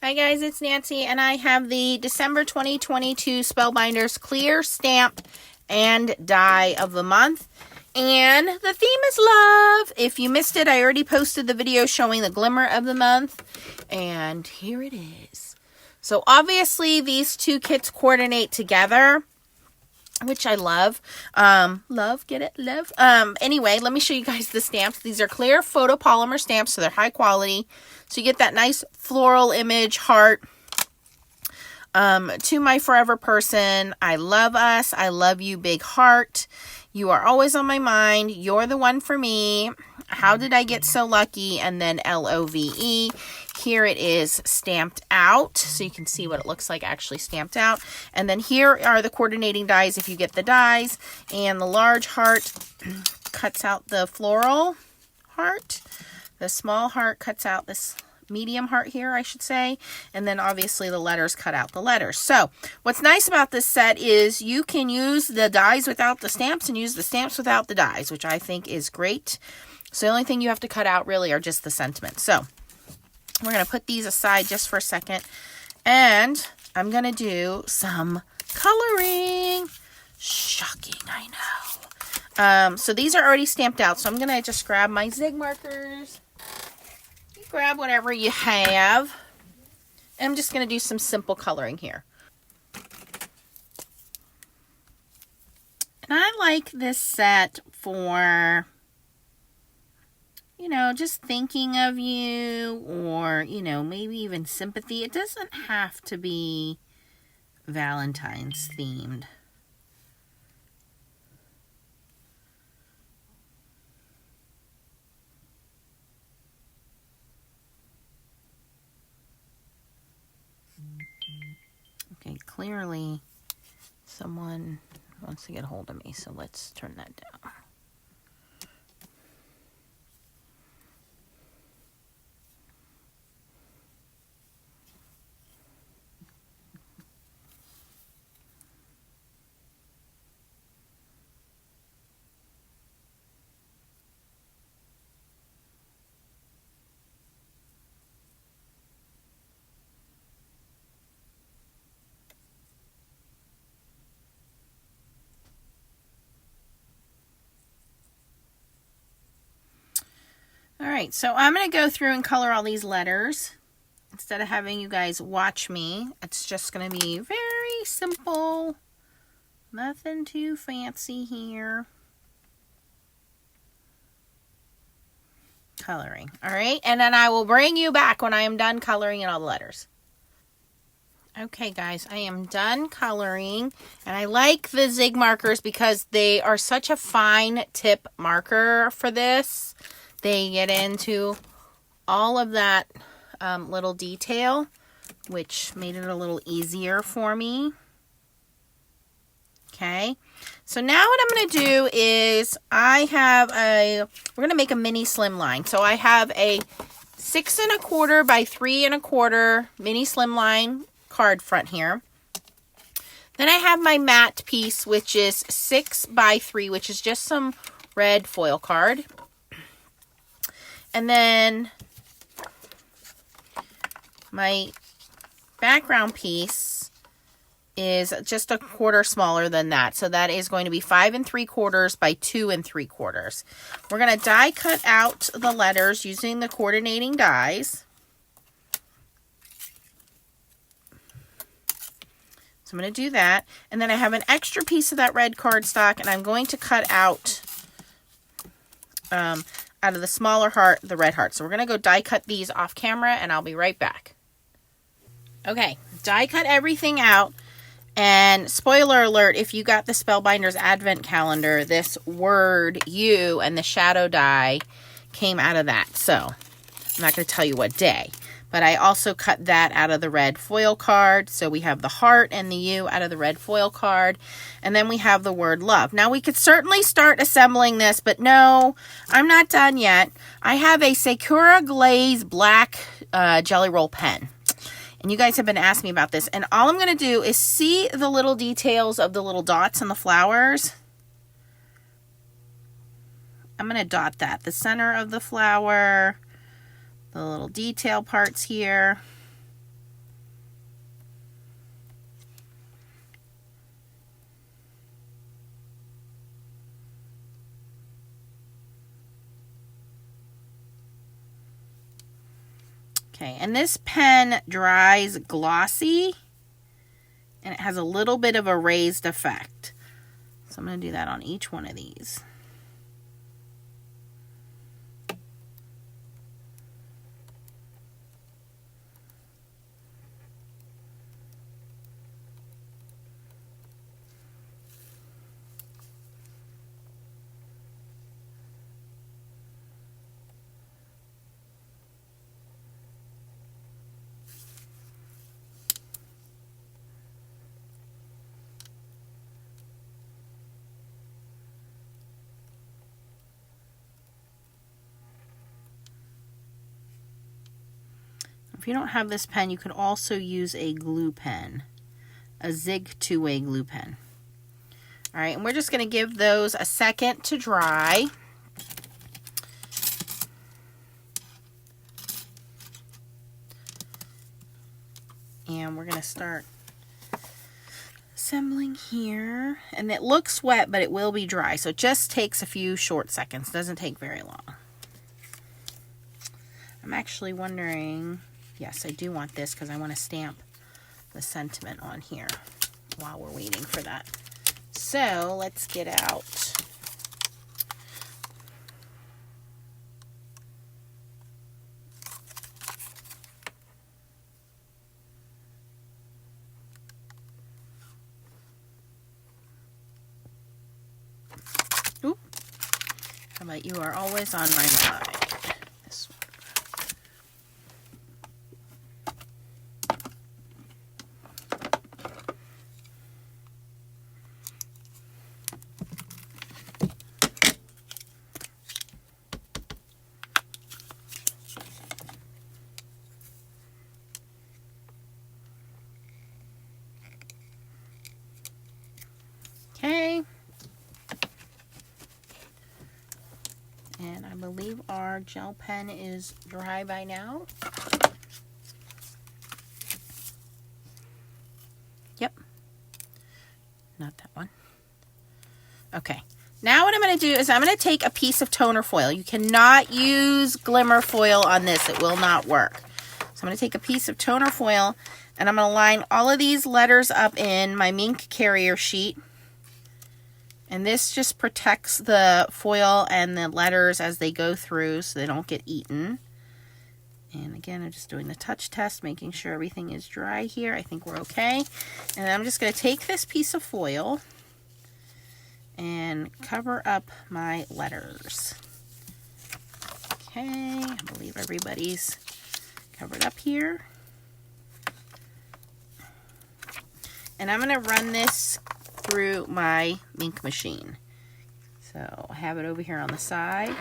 Hi guys, it's Nancy, and I have the December 2022 Spellbinders Clear stamp and die of the month. And the theme is love. If you missed it, I already posted the video showing the glimmer of the month. And here it is. So obviously these two kits coordinate together, which I love. Love, get it? Love. Anyway, let me show you guys the stamps. These are clear photopolymer stamps, so they're high quality. So you get that nice floral image heart. To my forever person, I love us. I love you, big heart. You are always on my mind. You're the one for me. How did I get so lucky? And then LOVE. Here it is stamped out, so you can see what it looks like actually stamped out. And then here are the coordinating dies if you get the dies. And the large heart cuts out the floral heart. The small heart cuts out this medium heart here, I should say. And then obviously the letters cut out the letters. So what's nice about this set is you can use the dies without the stamps and use the stamps without the dies, which I think is great. So the only thing you have to cut out really are just the sentiments. So we're going to put these aside just for a second. And I'm going to do some coloring. Shocking, I know. So these are already stamped out. So I'm going to just grab my Zig markers. You grab whatever you have. And I'm just going to do some simple coloring here. And I like this set for, you know, just thinking of you, or, you know, maybe even sympathy. It doesn't have to be Valentine's themed. Okay, clearly someone wants to get a hold of me, so let's turn that down. Alright, so I'm going to go through and color all these letters. Instead of having you guys watch me, it's just going to be very simple. Nothing too fancy here. Coloring. Alright, and then I will bring you back when I am done coloring in all the letters. Okay guys, I am done coloring, and I like the Zig markers because they are such a fine tip marker for this. They get into all of that little detail, which made it a little easier for me. Okay, so now what I'm going to do is we're going to make a mini slimline. So I have a 6 1/4 by 3 1/4 mini slimline card front here. Then I have my matte piece, which is 6 by 3, which is just some red foil card. And then my background piece is just 1/4 smaller than that. So that is going to be 5 3/4 by 2 3/4. We're going to die cut out the letters using the coordinating dies. So I'm going to do that. And then I have an extra piece of that red cardstock, and I'm going to cut out of the smaller heart, the red heart. So we're going to go die cut these off camera, and I'll be right back. Okay, die cut everything out. And spoiler alert, if you got the Spellbinders Advent Calendar, this word you and the shadow die came out of that. So I'm not going to tell you what day. But I also cut that out of the red foil card. So we have the heart and the U out of the red foil card. And then we have the word love. Now we could certainly start assembling this, but no, I'm not done yet. I have a Sakura Glaze black jelly roll pen. And you guys have been asking me about this. And all I'm going to do is see the little details of the little dots on the flowers. I'm going to dot that. The center of the flower, the little detail parts here. Okay, and this pen dries glossy, and it has a little bit of a raised effect. So I'm going to do that on each one of these. If you don't have this pen, you could also use a glue pen, a Zig two-way glue pen. All right, and we're just going to give those a second to dry. And we're going to start assembling here. And it looks wet, but it will be dry. So it just takes a few short seconds. It doesn't take very long. I'm actually wondering, yes, I do want this because I want to stamp the sentiment on here while we're waiting for that. So let's get out. Oop. How about you are always on my mind? This one. Okay. And I believe our gel pen is dry by now. Yep. Not that one. Okay. Now what I'm going to do is I'm going to take a piece of toner foil. You cannot use glimmer foil on this. It will not work. So I'm going to take a piece of toner foil and I'm going to line all of these letters up in my Mink carrier sheet. And this just protects the foil and the letters as they go through so they don't get eaten. And again, I'm just doing the touch test, making sure everything is dry here. I think we're okay. And I'm just going to take this piece of foil and cover up my letters. Okay, I believe everybody's covered up here. And I'm going to run this through my ink machine. So I have it over here on the side.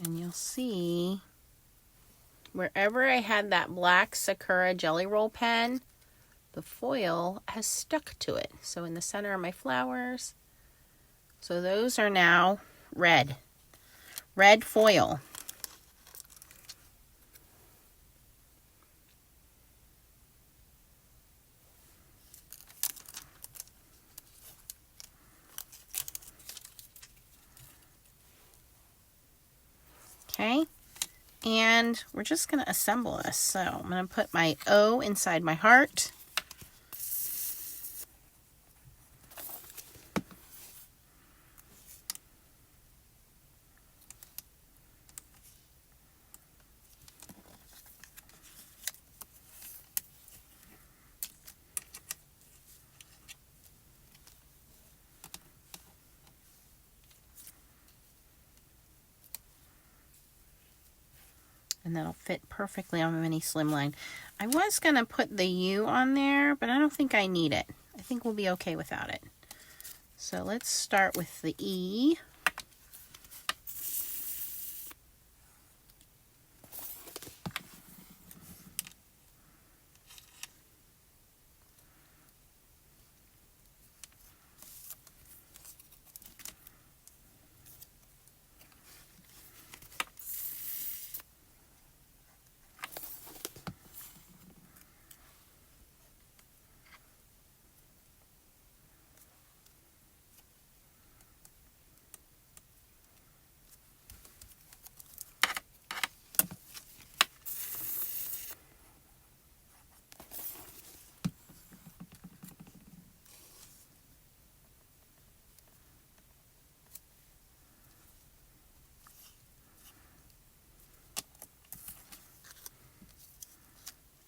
And you'll see wherever I had that black Sakura Jelly Roll pen, the foil has stuck to it. So in the center of my flowers, so those are now red foil. Okay, and we're just going to assemble this. So I'm going to put my O inside my heart. and that'll fit perfectly on my mini slimline. I was going to put the U on there, but I don't think I need it. I think we'll be okay without it. So let's start with the E.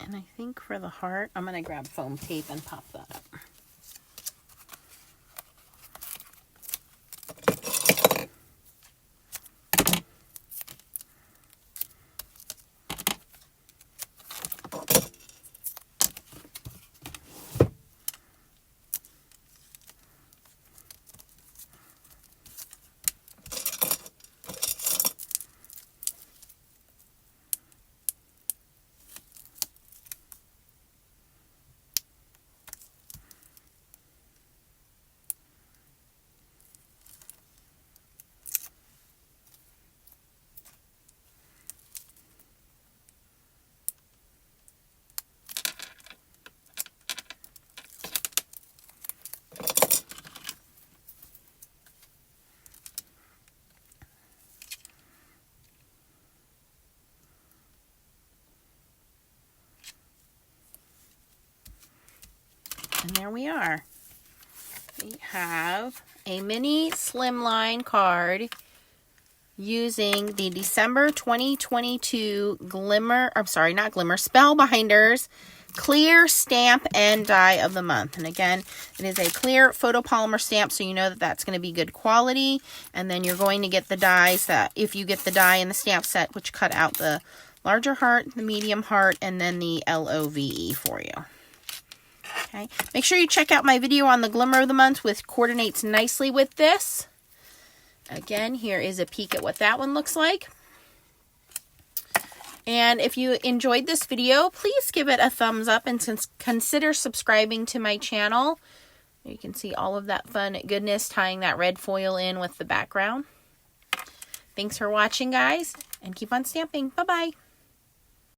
And I think for the heart, I'm going to grab foam tape and pop that up. And there we are. We have a mini slimline card using the December 2022 Spellbinders Clear Stamp and Die of the Month. And again, it is a clear photopolymer stamp, so you know that that's going to be good quality. And then you're going to get the dies that, if you get the die in the stamp set, which cut out the larger heart, the medium heart, and then the LOVE for you. Okay, make sure you check out my video on the Glimmer of the Month, which coordinates nicely with this. Again, here is a peek at what that one looks like. And if you enjoyed this video, please give it a thumbs up and consider subscribing to my channel. You can see all of that fun goodness tying that red foil in with the background. Thanks for watching, guys, and keep on stamping. Bye-bye.